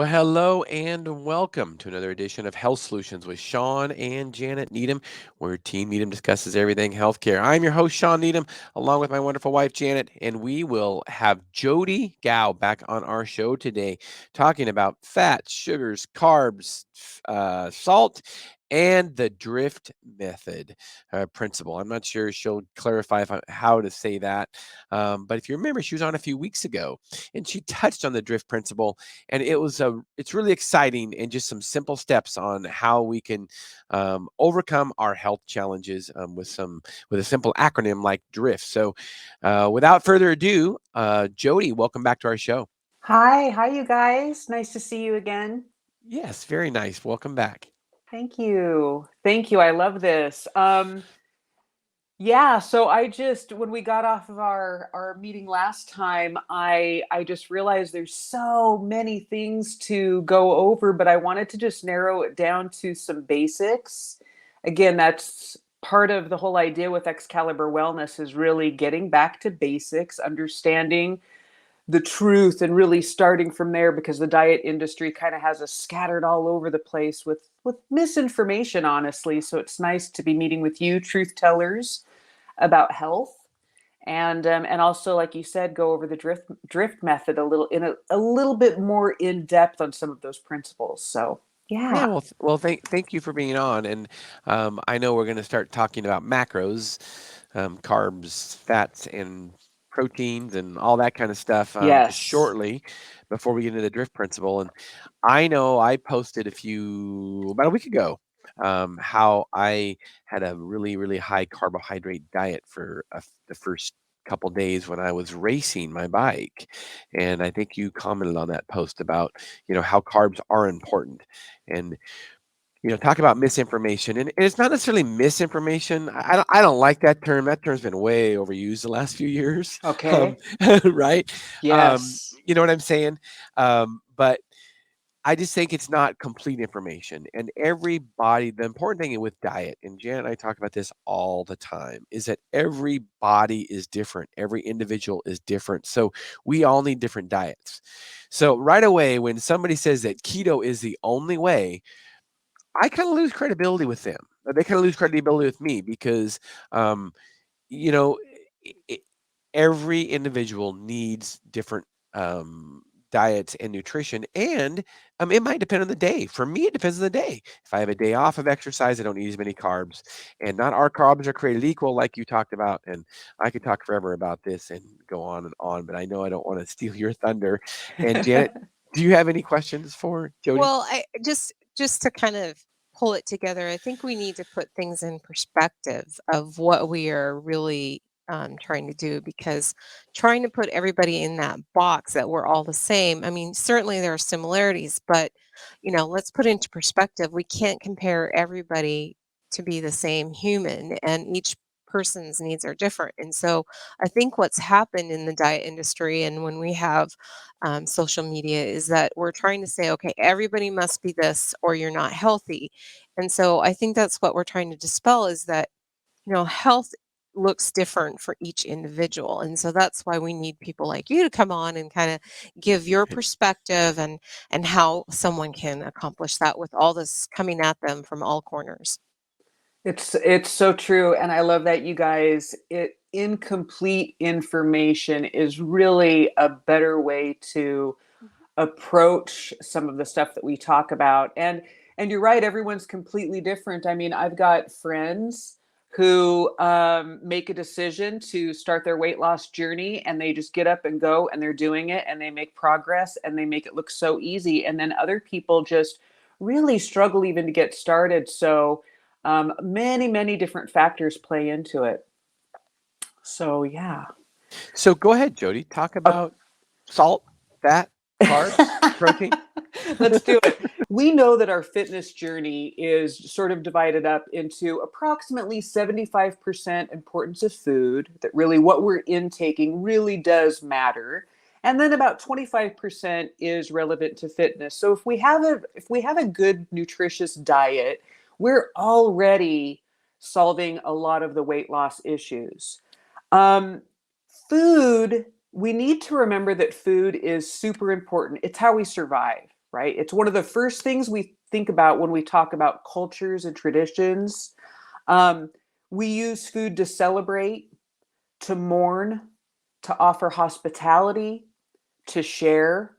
Well, hello and welcome to another edition of Health Solutions with Shawn and Janet Needham, where Team Needham discusses everything healthcare. I'm your host, Shawn Needham, along with my wonderful wife, Janet, and we will have Jody Gough back on our show today talking about fats, sugars, carbs, salt, and the drift method principle. I'm not sure she'll clarify how to say that. But if you remember, she was on a few weeks ago and she touched on the drift principle, and it's really exciting and just some simple steps on how we can overcome our health challenges with a simple acronym like drift. So without further ado, Jody, welcome back to our show. Hi, you guys. Nice to see you again. Yes, very nice. Welcome back. Thank you. Thank you. I love this. Yeah, so when we got off of our meeting last time, I just realized there's so many things to go over, but I wanted to just narrow it down to some basics. Again, that's part of the whole idea with Excalibur Wellness is really getting back to basics, understanding the truth and really starting from there, because the diet industry kind of has us scattered all over the place with misinformation, honestly. So it's nice to be meeting with you truth tellers about health, and also, like you said, go over the drift method a little bit more in depth on some of those principles. So Yeah, yeah. thank you for being on. And I know we're going to start talking about macros, carbs, fats, and proteins, and all that kind of stuff Yes. shortly before we get into the drift principle. And I know I posted about a week ago how I had a really, really high carbohydrate diet for the first couple days when I was racing my bike. And I think you commented on that post about, how carbs are important. And talk about misinformation, and it's not necessarily misinformation. I don't like that term. That term's been way overused the last few years. um, Okay. right. Yes. You know what I'm saying? But I just think it's not complete information. And the important thing with diet, and Janet and I talk about this all the time, is that every body is different. Every individual is different. So we all need different diets. So right away, when somebody says that keto is the only way, I kind of lose credibility with them. They kind of lose credibility with me because, um, you know, i i every individual needs different diets and nutrition, and it might depend on the day. For me, it depends on the day. If I have a day off of exercise, I don't need as many carbs, and not our carbs are created equal, like you talked about. And I could talk forever about this and go on and on, but I know I don't want to steal your thunder. And Janet, do you have any questions for Jody? Well, I just to kind of pull it together, I think we need to put things in perspective of what we are really trying to do, because trying to put everybody in that box that we're all the same. I mean, certainly there are similarities, but let's put into perspective. We can't compare everybody to be the same human, and each person's needs are different. And so I think what's happened in the diet industry and when we have social media is that we're trying to say, okay, everybody must be this or you're not healthy. And so I think that's what we're trying to dispel is that, health looks different for each individual. And so that's why we need people like you to come on and kind of give your perspective and how someone can accomplish that with all this coming at them from all corners. It's so true, and I love that, you guys. Incomplete information is really a better way to approach some of the stuff that we talk about. And you're right, everyone's completely different. I mean, I've got friends who make a decision to start their weight loss journey, and they just get up and go, and they're doing it, and they make progress, and they make it look so easy. And then other people just really struggle even to get started. So many different factors play into it. So yeah. So go ahead, Jody. Talk about salt, fat, carbs, protein. Let's do it. We know that our fitness journey is sort of divided up into approximately 75% importance of food, that really what we're intaking really does matter. And then about 25% is relevant to fitness. So if we have a good nutritious diet, we're already solving a lot of the weight loss issues. Um, Food, we need to remember that food is super important. It's how we survive. right? It's one of the first things we think about when we talk about cultures and traditions. We use food to celebrate, to mourn, to offer hospitality, to share.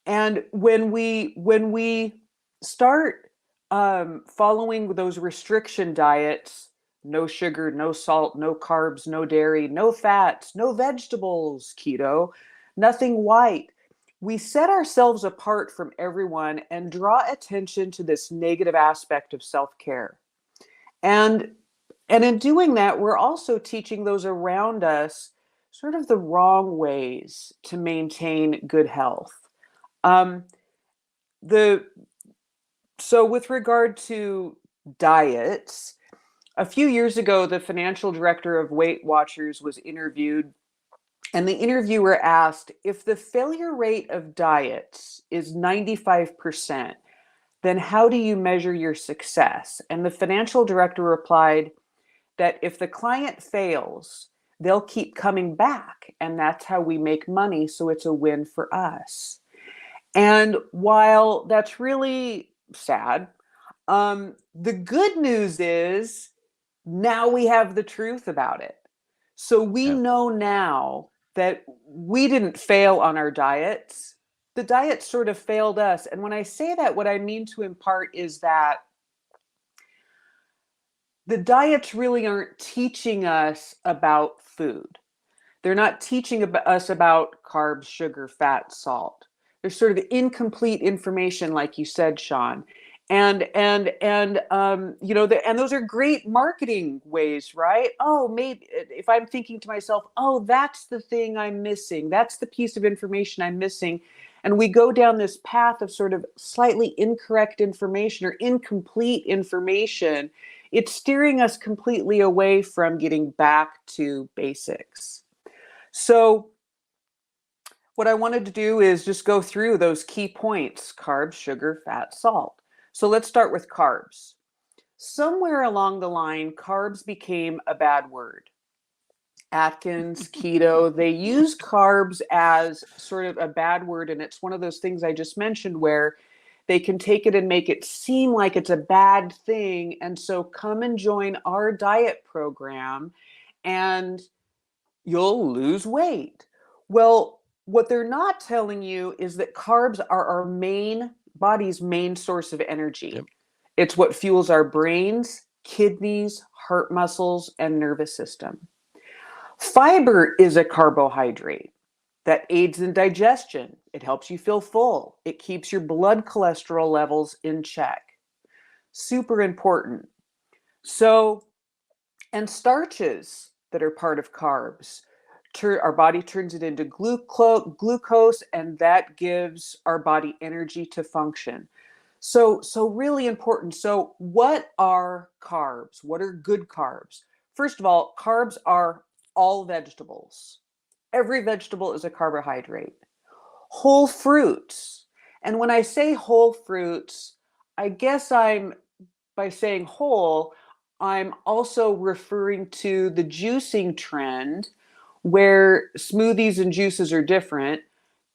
And when we start following those restriction diets, no sugar, no salt, no carbs, no dairy, no fats, no vegetables, keto, nothing white, we set ourselves apart from everyone and draw attention to this negative aspect of self-care. And and in doing that, we're also teaching those around us sort of the wrong ways to maintain good health. Um, the so with regard to diets, a few years ago, the financial director of Weight Watchers was interviewed, and the interviewer asked, if the failure rate of diets is 95%, then how do you measure your success? And the financial director replied that if the client fails, they'll keep coming back, and that's how we make money, so it's a win for us. And while that's really sad, the good news is now we have the truth about it. So we Yeah. know now that we didn't fail on our diets. The diet sort of failed us. And when I say that, what I mean to impart is that the diets really aren't teaching us about food. They're not teaching us about carbs, sugar, fat, salt. There's sort of incomplete information, like you said, Shawn. And those are great marketing ways, right? Oh, maybe if I'm thinking to myself, oh, that's the thing I'm missing. That's the piece of information I'm missing. And we go down this path of sort of slightly incorrect information or incomplete information. It's steering us completely away from getting back to basics. So what I wanted to do is just go through those key points: carbs, sugar, fat, salt. So let's start with carbs. Somewhere along the line, carbs became a bad word. Atkins, keto, they use carbs as sort of a bad word. And it's one of those things I just mentioned where they can take it and make it seem like it's a bad thing. And so come and join our diet program and you'll lose weight. Well, what they're not telling you is that carbs are our body's main source of energy. Yep. It's what fuels our brains, kidneys, heart muscles, and nervous system. Fiber is a carbohydrate that aids in digestion. It helps you feel full. It keeps your blood cholesterol levels in check. Super important. So, and starches that are part of carbs. Our body turns it into glucose, and that gives our body energy to function. So really important. So what are carbs? What are good carbs? First of all, carbs are all vegetables. Every vegetable is a carbohydrate. Whole fruits. And when I say whole fruits, I guess by saying whole, I'm also referring to the juicing trend where smoothies and juices are different.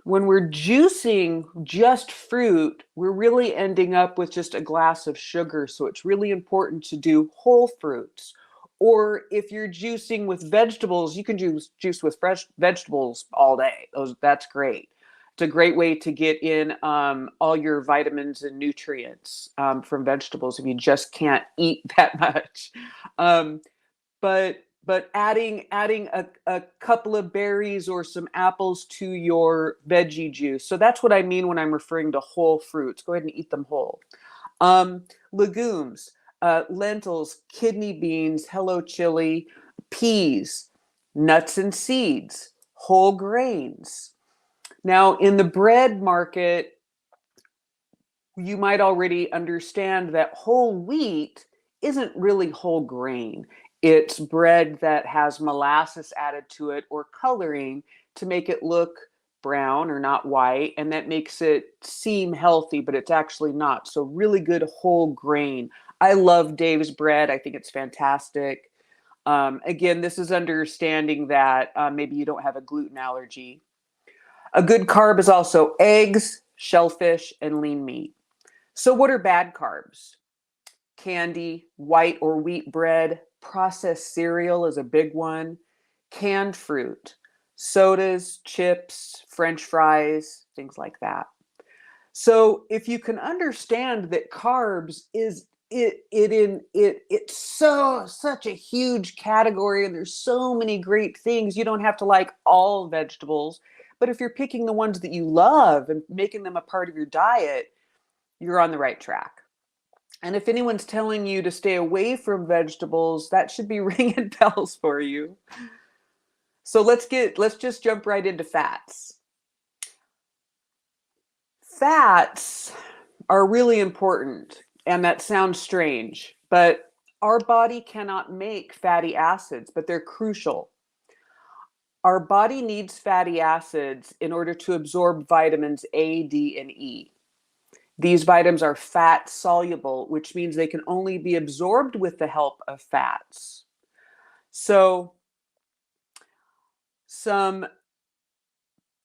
When we're juicing just fruit, we're really ending up with just a glass of sugar. So it's really important to do whole fruits. Or if you're juicing with vegetables, you can juice with fresh vegetables all day. That's great. It's a great way to get in all your vitamins and nutrients from vegetables if you just can't eat that much. But adding a couple of berries or some apples to your veggie juice. So that's what I mean when I'm referring to whole fruits. Go ahead and eat them whole. Legumes, lentils, kidney beans, hello chili, peas, nuts and seeds, whole grains. Now, in the bread market, you might already understand that whole wheat isn't really whole grain. It's bread that has molasses added to it or coloring to make it look brown or not white, and that makes it seem healthy, but it's actually not. So really good whole grain. I love Dave's bread. I think it's fantastic. Again, this is understanding that maybe you don't have a gluten allergy. A good carb is also eggs, shellfish, and lean meat. So what are bad carbs? Candy, white or wheat bread, processed cereal is a big one, canned fruit, sodas, chips, French fries, things like that. So if you can understand that carbs is it's such a huge category, and there's so many great things. You don't have to like all vegetables, but if you're picking the ones that you love and making them a part of your diet, you're on the right track. And if anyone's telling you to stay away from vegetables, that should be ringing bells for you. So let's just jump right into fats. Fats are really important, and that sounds strange, but our body cannot make fatty acids, but they're crucial. Our body needs fatty acids in order to absorb vitamins A, D, and E. These vitamins are fat soluble, which means they can only be absorbed with the help of fats. So some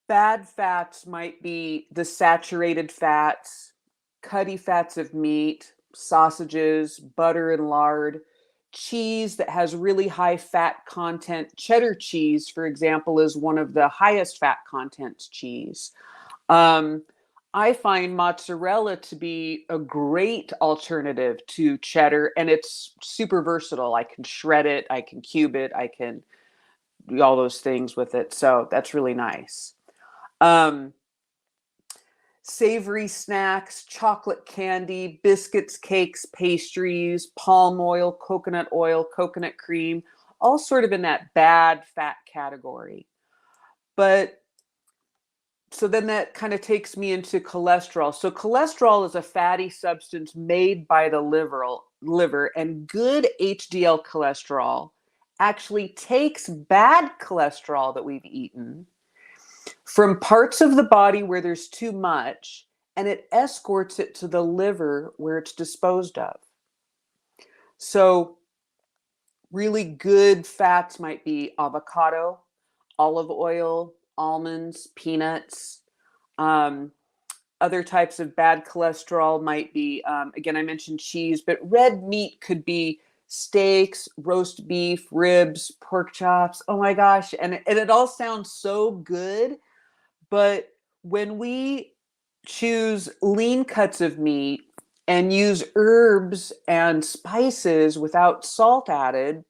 bad fats might be the saturated fats, cutty fats of meat, sausages, butter and lard, cheese that has really high fat content. Cheddar cheese, for example, is one of the highest fat content cheese. I find mozzarella to be a great alternative to cheddar, and it's super versatile. I can shred it, I can cube it, I can do all those things with it. So that's really nice. Savory snacks, chocolate candy, biscuits, cakes, pastries, palm oil, coconut cream, all sort of in that bad fat category. But so then that kind of takes me into cholesterol. So cholesterol is a fatty substance made by the liver, and good HDL cholesterol actually takes bad cholesterol that we've eaten from parts of the body where there's too much, and it escorts it to the liver where it's disposed of. So really good fats might be avocado, olive oil, almonds, peanuts. Other types of bad cholesterol might be, again, I mentioned cheese, but red meat could be steaks, roast beef, ribs, pork chops. Oh my gosh. And it all sounds so good. But when we choose lean cuts of meat and use herbs and spices without salt added,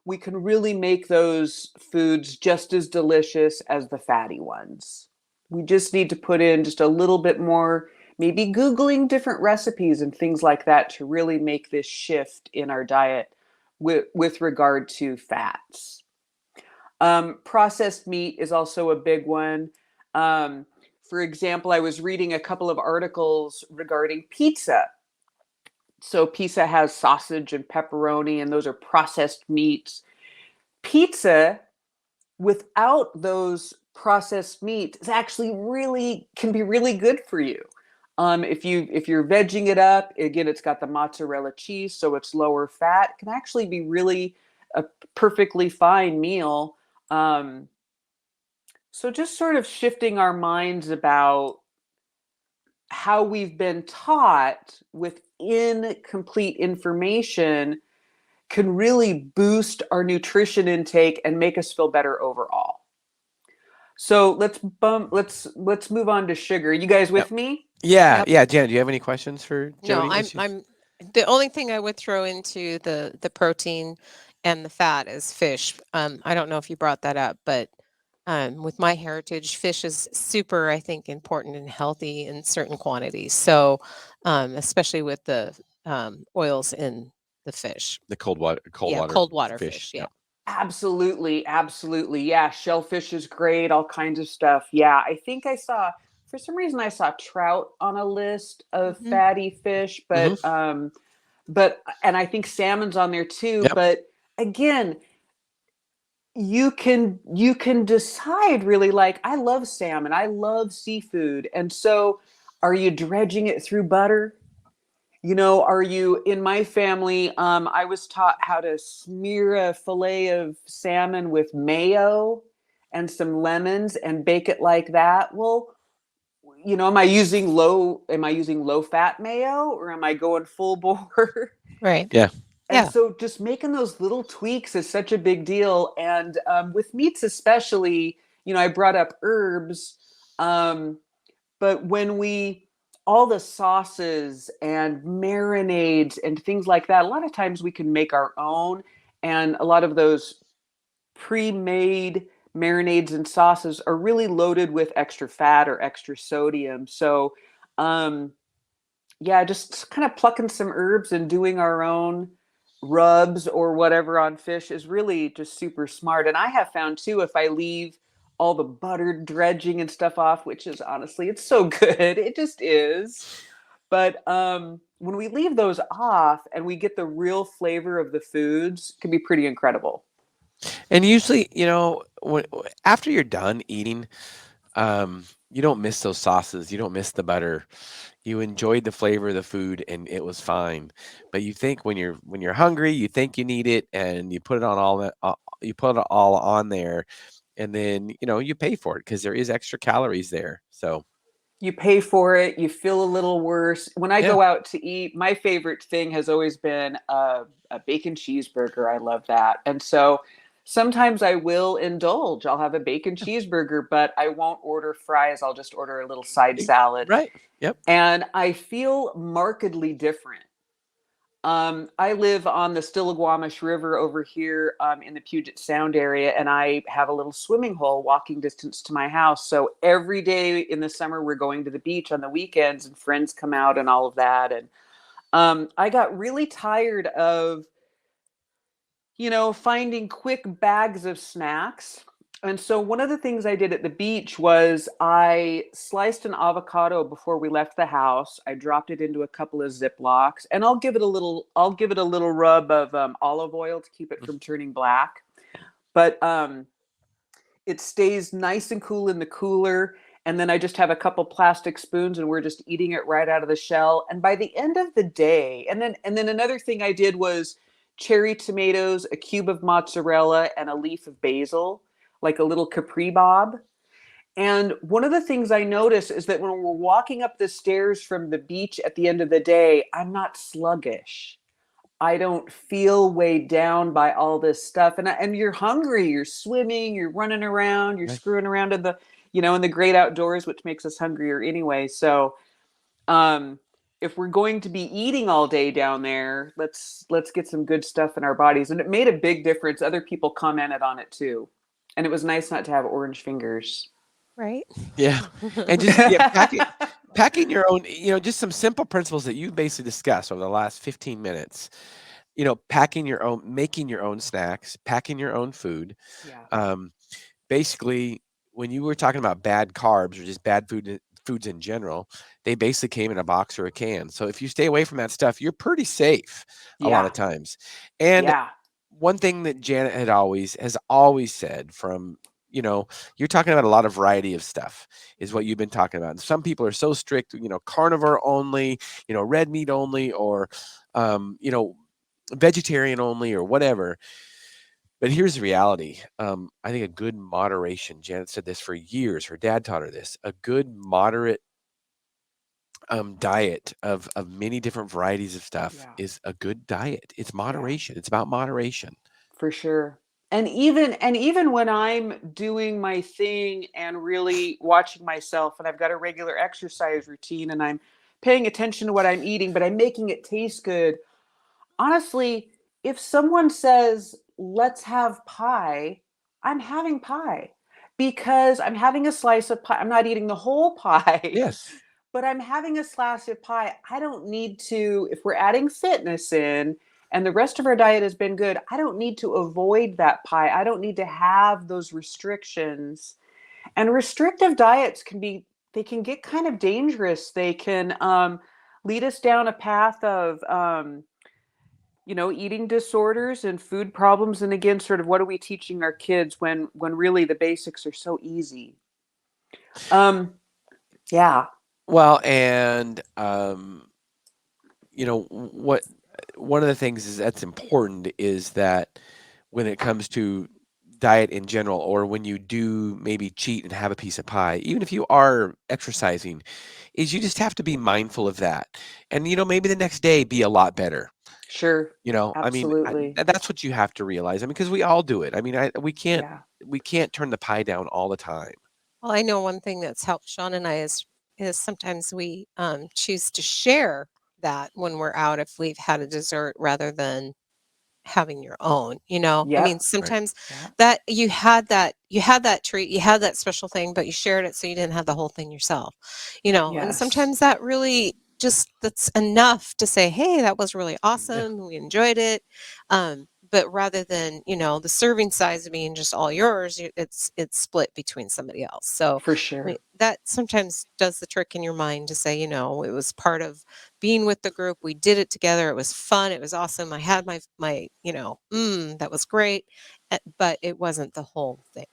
we can really make those foods just as delicious as the fatty ones. We just need to put in just a little bit more, maybe Googling different recipes and things like that to really make this shift in our diet with regard to fats. Processed meat is also a big one. For example, I was reading a couple of articles regarding pizza. So pizza has sausage and pepperoni, and those are processed meats. Pizza without those processed meats is actually can be really good for you. If you're vegging it up, again, it's got the mozzarella cheese, so it's lower fat. It can actually be really a perfectly fine meal. So just sort of shifting our minds about how we've been taught with incomplete information can really boost our nutrition intake and make us feel better overall. So let's move on to sugar. You guys with me? Yeah, Yep. yeah. Janet, do you have any questions for No, Jody? I'm the only thing I would throw into the protein and the fat is fish. I don't know if you brought that up, but with my heritage, fish is super, I think, important and healthy in certain quantities. So, especially with the oils in the fish. The cold water Cold water fish. fish. Yeah. Absolutely, absolutely. Yeah, shellfish is great, all kinds of stuff. Yeah, I think for some reason I saw trout on a list of Mhm. fatty fish, but and I think salmon's on there too, Yep. but again, you can decide really, like, I love salmon, I love seafood. And so are you dredging it through butter? Are you, in my family, I was taught how to smear a fillet of salmon with mayo and some lemons and bake it like that. Well, am I using low fat mayo, or am I going full bore? Right. Yeah. And Yeah. so just making those little tweaks is such a big deal. And with meats especially, I brought up herbs. Um, but all the sauces and marinades and things like that, a lot of times we can make our own. And a lot of those pre-made marinades and sauces are really loaded with extra fat or extra sodium. So, um, yeah, just kind of plucking some herbs and doing our own rubs or whatever on fish is really just super smart. And I have found too, if I leave all the buttered dredging and stuff off, which is honestly, it's so good, it just is. But when we leave those off and we get the real flavor of the foods, it can be pretty incredible. And usually, after you're done eating, you don't miss those sauces. You don't miss the butter. You enjoyed the flavor of the food, and it was fine. But you think when you're hungry, you think you need it, and you put it on all that. You put it all on there, and then you pay for it because there is extra calories there. So You pay for it, you feel a little worse. When I yeah, go out to eat, my favorite thing has always been a bacon cheeseburger. I love that. And so sometimes I will indulge. I'll have a bacon cheeseburger, but I won't order fries. I'll just order a little side salad. right. Yep. And I feel markedly different. I live on the Stillaguamish River over here in the Puget Sound area, and I have a little swimming hole walking distance to my house. So every day in the summer, we're going to the beach on the weekends, and friends come out and all of that. And I got really tired of finding quick bags of snacks. And so one of the things I did at the beach was I sliced an avocado before we left the house. I dropped it into a couple of Ziplocs, and I'll give it a little rub of olive oil to keep it from turning black. But it stays nice and cool in the cooler. And then I just have a couple plastic spoons, and we're just eating it right out of the shell. And by the end of the day, and then another thing I did was cherry tomatoes, a cube of mozzarella, and a leaf of basil, like a little Capri Bob. And one of the things I notice is that when we're walking up the stairs from the beach at the end of the day, I'm not sluggish. I don't feel weighed down by all this stuff. And you're hungry, you're swimming, you're running around, you're Right. screwing around in the great outdoors, which makes us hungrier anyway. So, um, if we're going to be eating all day down there, let's get some good stuff in our bodies. And it made a big difference. Other people commented on it too. And it was nice not to have orange fingers. Right. Yeah, and just packing your own. Just some simple principles that you basically discussed over the last 15 minutes. Packing your own, making your own snacks, packing your own food. Yeah. Um, Basically, when you were talking about bad carbs or just bad foods in general, they basically came in a box or a can. So if you stay away from that stuff, you're pretty safe a lot Yeah. of times. And Yeah. one thing that Janet has always said from, you're talking about a lot of variety of stuff is what you've been talking about. And some people are so strict, carnivore only, red meat only, or, vegetarian only or whatever. But here's the reality. I think a good moderation, Janet said this for years. Her dad taught her this. A good moderate diet of many different varieties of stuff Yeah. is a good diet. It's Yeah. moderation. It's about moderation. For sure. And even when I'm doing my thing and really watching myself, and I've got a regular exercise routine, and I'm paying attention to what I'm eating, but I'm making it taste good. Honestly, if someone says, "Let's have pie," I'm having pie because I'm having a slice of pie. I'm not eating the whole pie, Yes. but I'm having a slice of pie. I don't need to, if we're adding fitness in and the rest of our diet has been good, I don't need to avoid that pie. I don't need to have those restrictions. And restrictive diets they can get kind of dangerous. They can lead us down a path of, eating disorders and food problems. And again, sort of what are we teaching our kids when really the basics are so easy? Um, yeah. Well, and what one of the things is that's important is that when it comes to diet in general, or when you do maybe cheat and have a piece of pie, even if you are exercising, is you just have to be mindful of that. And, maybe the next day be a lot better. Sure. I mean, Absolutely. that's what you have to realize. I mean, because we all do it. I mean, Yeah. we can't turn the pie down all the time. Well, I know one thing that's helped Shawn and I is sometimes we choose to share that when we're out if we've had a dessert rather than having your own, you know? I mean, Yep. Right. sometimes Yeah. that you had that treat, you had that special thing, but you shared it so you didn't have the whole thing yourself, and Yes. sometimes that really that's enough to say, "Hey, that was really Yeah. awesome. We enjoyed it." But rather than, the serving size being just all yours, it's split between somebody else. So For sure. that sometimes does the trick in your mind to say, it was part of being with the group. We did it together. It was fun. It was awesome. I had that was great. But it wasn't the whole thing.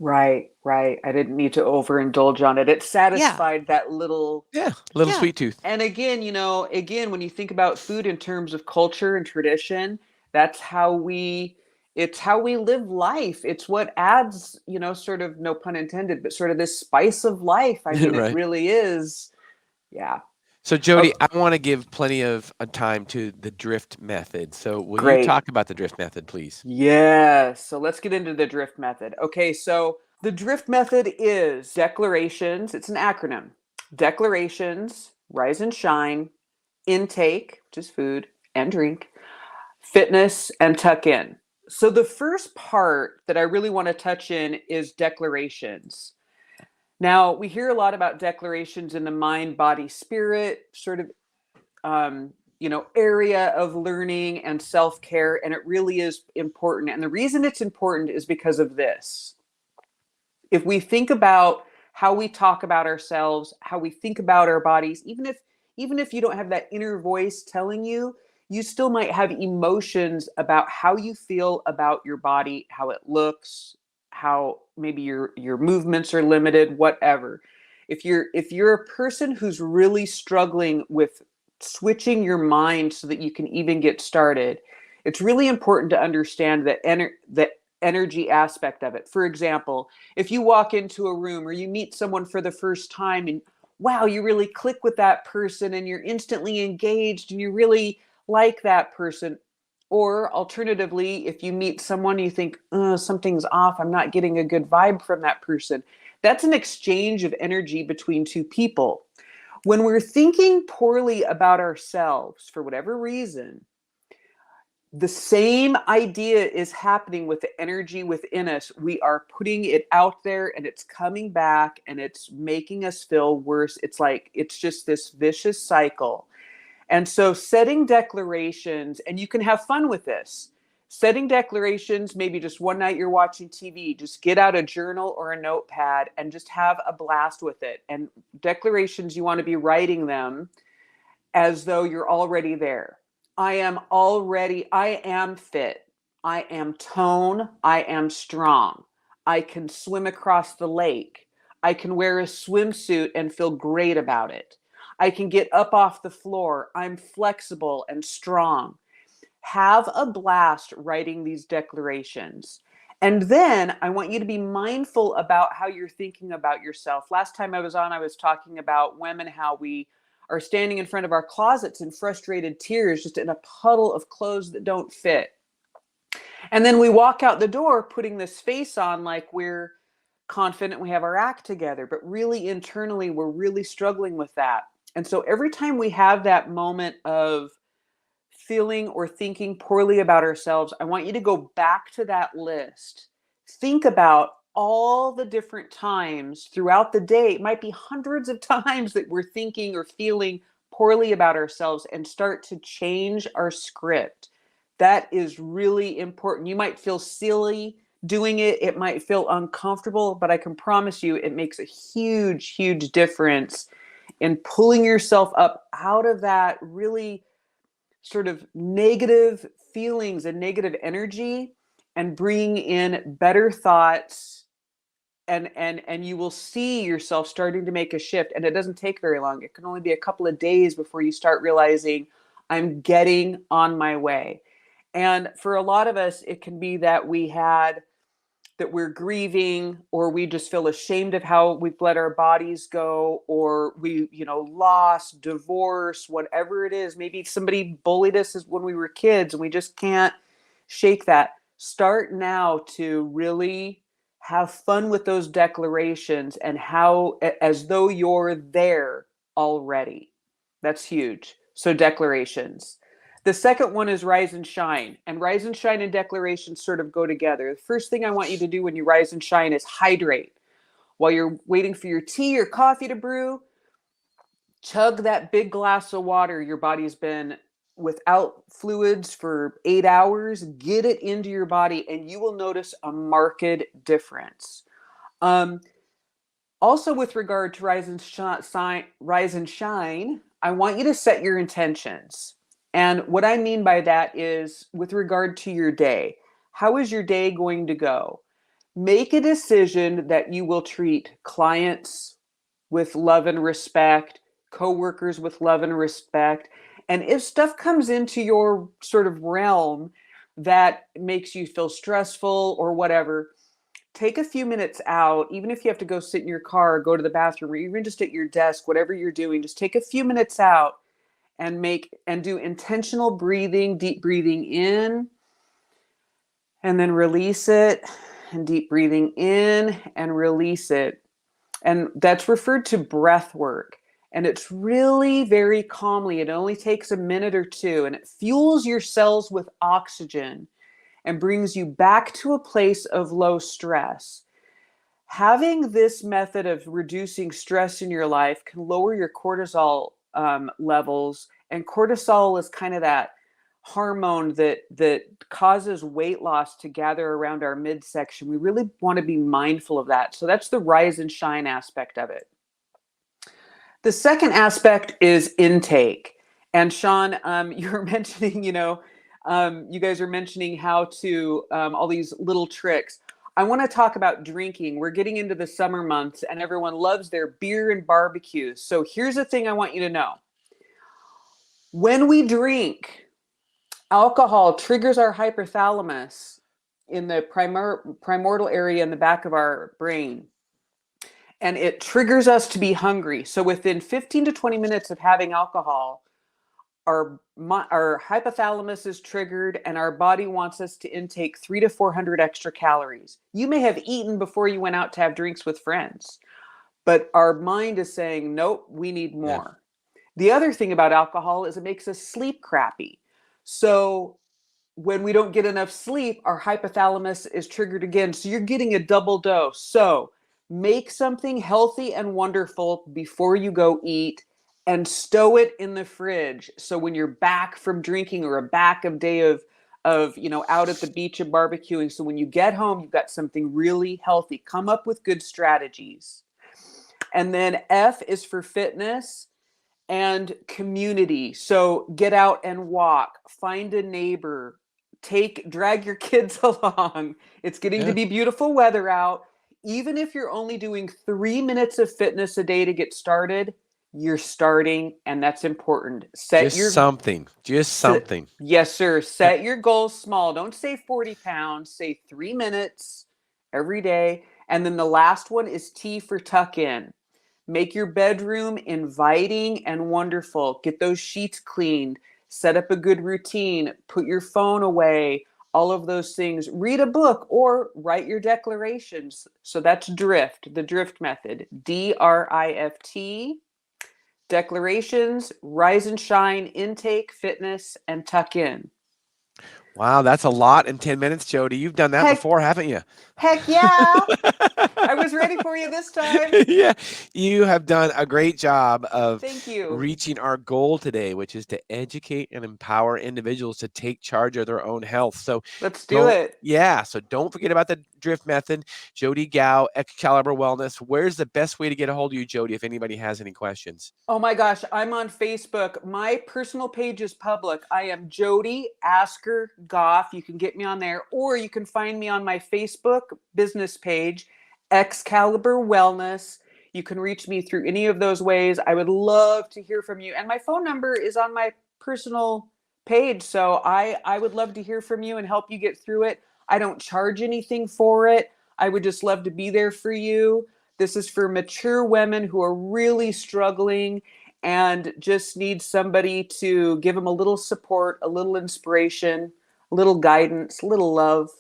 Right, right. I didn't need to overindulge on it. It Yeah. satisfied that little. Yeah. Little Yeah. sweet tooth. And again, when you think about food in terms of culture and tradition, that's how it's how we live life. It's what adds, sort of, no pun intended, but sort of this spice of life. I mean, it Right. really is. Yeah. So, Jody, Oh, I want to give plenty of time to the drift method. So, will you great. talk about the drift method, please? Yes. So let's get into the drift method. Okay. So the drift method is declarations. It's an acronym. Declarations, rise and shine, intake, which is food and drink, fitness, and tuck in. So the first part that I really want to touch in is declarations. Now, we hear a lot about declarations in the mind, body, spirit sort of area of learning and self-care, and it really is important. And the reason it's important is because of this. If we think about how we talk about ourselves, how we think about our bodies, even if you don't have that inner voice telling you, you still might have emotions about how you feel about your body, how it looks, how maybe your movements are limited, whatever. If you're a person who's really struggling with switching your mind so that you can even get started, it's really important to understand the energy aspect of it. For example, if you walk into a room or you meet someone for the first time and wow, you really click with that person and you're instantly engaged and you really like that person. Or alternatively, if you meet someone you think, something's off, I'm not getting a good vibe from that person. That's an exchange of energy between two people. When we're thinking poorly about ourselves for whatever reason, the same idea is happening with the energy within us. We are putting it out there and it's coming back and it's making us feel worse. It's just this vicious cycle. And so setting declarations, and you can have fun with this. Setting declarations, maybe just one night you're watching TV, just get out a journal or a notepad and just have a blast with it. And declarations, you want to be writing them as though you're already there. I am fit. I am tone. I am strong. I can swim across the lake. I can wear a swimsuit and feel great about it. I can get up off the floor. I'm flexible and strong. Have a blast writing these declarations. And then I want you to be mindful about how you're thinking about yourself. Last time I was on, I was talking about women, how we are standing in front of our closets in frustrated tears, just in a puddle of clothes that don't fit. And then we walk out the door putting this face on like we're confident we have our act together, but really internally, we're really struggling with that. And so every time we have that moment of feeling or thinking poorly about ourselves, I want you to go back to that list. Think about all the different times throughout the day. It might be hundreds of times that we're thinking or feeling poorly about ourselves, and start to change our script. That is really important. You might feel silly doing it, it might feel uncomfortable, but I can promise you it makes a huge, huge difference in pulling yourself up out of that really sort of negative feelings and negative energy, and bringing in better thoughts, and you will see yourself starting to make a shift. And it doesn't take very long. It can only be a couple of days before you start realizing I'm getting on my way. And for a lot of us, it can be that we had that we're grieving, or we just feel ashamed of how we've let our bodies go, or we, lost, divorce, whatever it is. Maybe somebody bullied us when we were kids and we just can't shake that. Start now to really have fun with those declarations and how, as though you're there already. That's huge. So declarations. The second one is rise and shine. And rise and shine and declarations sort of go together. The first thing I want you to do when you rise and shine is hydrate. While you're waiting for your tea or coffee to brew, chug that big glass of water. Your body's been without fluids for 8 hours. Get it into your body and you will notice a marked difference. Also, with regard to rise and shine, I want you to set your intentions. And what I mean by that is with regard to your day. How is your day going to go? Make a decision that you will treat clients with love and respect, coworkers with love and respect. And if stuff comes into your sort of realm that makes you feel stressful or whatever, take a few minutes out, even if you have to go sit in your car, go to the bathroom, or even just at your desk, whatever you're doing, just take a few minutes out and do intentional breathing, deep breathing in, and then release it, and deep breathing in and release it. And that's referred to breath work. And it's really very calmly. It only takes a minute or two, and it fuels your cells with oxygen and brings you back to a place of low stress. Having this method of reducing stress in your life can lower your cortisol levels. And cortisol is kind of that hormone that causes weight loss to gather around our midsection. We really want to be mindful of that. So that's the rise and shine aspect of it. The second aspect is intake. And Shawn, you were mentioning, you guys are mentioning how to, all these little tricks. I want to talk about drinking. We're getting into the summer months and everyone loves their beer and barbecue. So here's the thing I want you to know. When we drink, alcohol triggers our hypothalamus in the primordial area in the back of our brain. And it triggers us to be hungry. So within 15 to 20 minutes of having alcohol, our hypothalamus is triggered and our body wants us to intake 300 to 400 extra calories. You may have eaten before you went out to have drinks with friends, but our mind is saying, nope, we need more. Yeah. The other thing about alcohol is it makes us sleep crappy. So when we don't get enough sleep, our hypothalamus is triggered again. So you're getting a double dose. So make something healthy and wonderful before you go eat and stow it in the fridge. So when you're back from drinking or a back of day of out at the beach and barbecuing. So when you get home, you've got something really healthy. Come up with good strategies. And then F is for fitness and community. So get out and walk, find a neighbor, drag your kids along. It's getting to be beautiful weather out. Even if you're only doing 3 minutes of fitness a day to get started, you're starting, and that's important. Just something. Yes, sir. Set your goals small. Don't say 40 pounds. Say 3 minutes every day. And then the last one is T for tuck in. Make your bedroom inviting and wonderful. Get those sheets cleaned. Set up a good routine. Put your phone away. All of those things. Read a book or write your declarations. So that's drift, the drift method. DRIFT. Declarations, rise and shine, intake, fitness, and tuck in. Wow, that's a lot in 10 minutes, Jody. You've done that before, haven't you? Heck yeah. I was ready for you this time. Yeah, you have done a great job of Thank you. Reaching our goal today, which is to educate and empower individuals to take charge of their own health. So let's do it. Yeah, so don't forget about the drift method. Jody Gough, Excalibur Wellness. Where's the best way to get a hold of you, Jody, if anybody has any questions? Oh my gosh, I'm on Facebook. My personal page is public. I am Jody Asker Gough. You can get me on there, or you can find me on my Facebook business page, Excalibur Wellness. You can reach me through any of those ways. I would love to hear from you. And my phone number is on my personal page. So I would love to hear from you and help you get through it. I don't charge anything for it. I would just love to be there for you. This is for mature women who are really struggling and just need somebody to give them a little support, a little inspiration, a little guidance, a little love.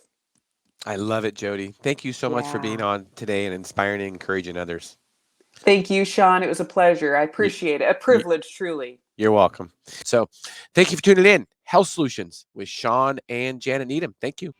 I love it, Jody. Thank you so much for being Yeah. on today and inspiring and encouraging others. Thank you, Shawn. It was a pleasure. I You, appreciate it. A you, privilege, truly. you're welcome. So thank you for tuning in. Health Solutions with Shawn and Janet Needham. Thank you.